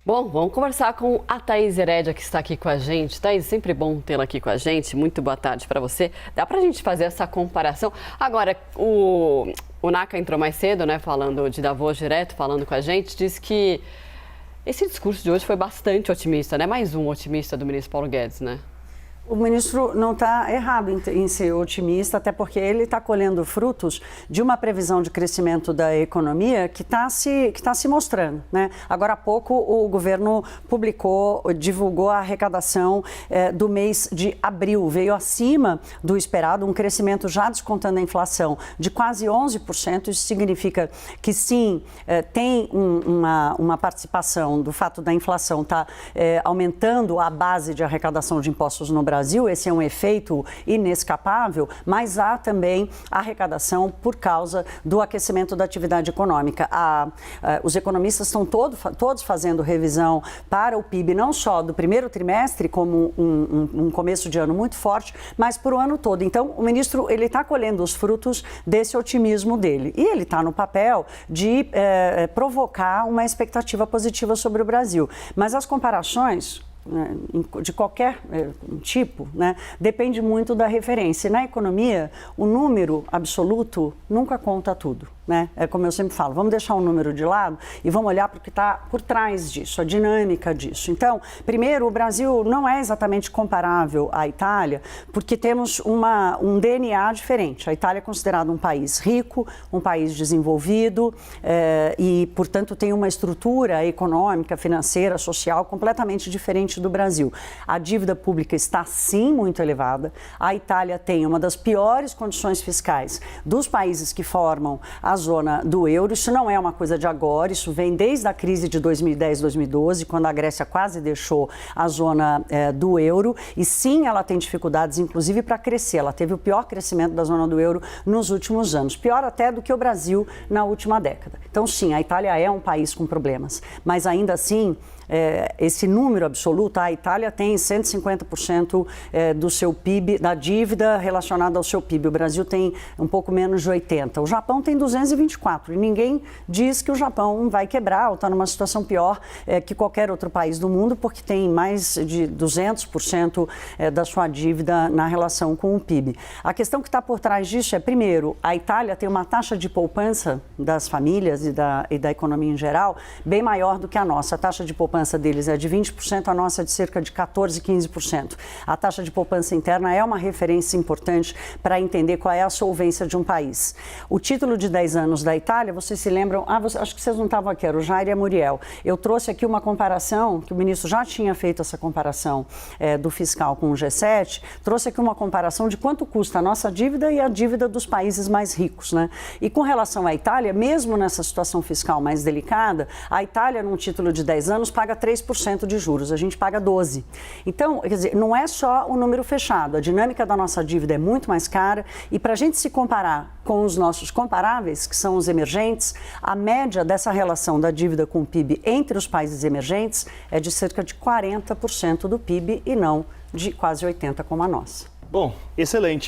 Bom, vamos conversar com a Thaís Herédia, que está aqui com a gente. Thaís, sempre bom tê-la aqui com a gente. Muito boa tarde para você. Dá para a gente fazer essa comparação? Agora, o Naka entrou mais cedo, né, falando de Davos direto, falando com a gente, disse que esse discurso de hoje foi bastante otimista, né? Mais um otimista do ministro Paulo Guedes, né? O ministro não está errado em ser otimista, até porque ele está colhendo frutos de uma previsão de crescimento da economia que está se mostrando, né? Agora há pouco o governo divulgou a arrecadação do mês de abril. Veio acima do esperado, um crescimento já descontando a inflação de quase 11%. Isso significa que sim, tem uma participação do fato da inflação estar aumentando a base de arrecadação de impostos no Brasil. Esse é um efeito inescapável, mas há também arrecadação por causa do aquecimento da atividade econômica. Os economistas estão todos fazendo revisão para o PIB, não só do primeiro trimestre, como um começo de ano muito forte, mas para o ano todo. Então, o ministro ele está colhendo os frutos desse otimismo dele. E ele está no papel de provocar uma expectativa positiva sobre o Brasil. Mas as comparações de qualquer tipo, né, depende muito da referência. Na economia, o número absoluto nunca conta tudo, né? É como eu sempre falo, vamos deixar o número de lado e vamos olhar para o que está por trás disso, a dinâmica disso. Então, primeiro, o Brasil não é exatamente comparável à Itália, porque temos um DNA diferente. A Itália é considerada um país rico, um país desenvolvido e, portanto, tem uma estrutura econômica, financeira, social completamente diferente do Brasil. A dívida pública está, sim, muito elevada. A Itália tem uma das piores condições fiscais dos países que formam a zona do euro. Isso não é uma coisa de agora, isso vem desde a crise de 2010, 2012, quando a Grécia quase deixou a zona do euro. E, sim, ela tem dificuldades, inclusive, para crescer. Ela teve o pior crescimento da zona do euro nos últimos anos, pior até do que o Brasil na última década. Então, sim, a Itália é um país com problemas, mas ainda assim, esse número absoluto, a Itália tem 150% do seu PIB, da dívida relacionada ao seu PIB. O Brasil tem um pouco menos de 80%. O Japão tem 224%. E ninguém diz que o Japão vai quebrar ou está numa situação pior que qualquer outro país do mundo, porque tem mais de 200% da sua dívida na relação com o PIB. A questão que está por trás disso é, primeiro, a Itália tem uma taxa de poupança das famílias e da economia em geral bem maior do que a nossa. A taxa de poupança deles é de 20%, a nossa é de cerca de 14%, 15%. A taxa de poupança interna é uma referência importante para entender qual é a solvência de um país. O título de 10 anos da Itália, vocês se lembram, acho que vocês não estavam aqui, era o Jair e a Muriel. Eu trouxe aqui uma comparação, que o ministro já tinha feito essa comparação do fiscal com o G7, trouxe aqui uma comparação de quanto custa a nossa dívida e a dívida dos países mais ricos, né? E com relação à Itália, mesmo nessa situação fiscal mais delicada, a Itália, num título de 10 anos, paga 3% de juros, a gente paga 12%. Então, quer dizer, não é só o número fechado, a dinâmica da nossa dívida é muito mais cara e para a gente se comparar com os nossos comparáveis, que são os emergentes, a média dessa relação da dívida com o PIB entre os países emergentes é de cerca de 40% do PIB e não de quase 80% como a nossa. Bom, excelente.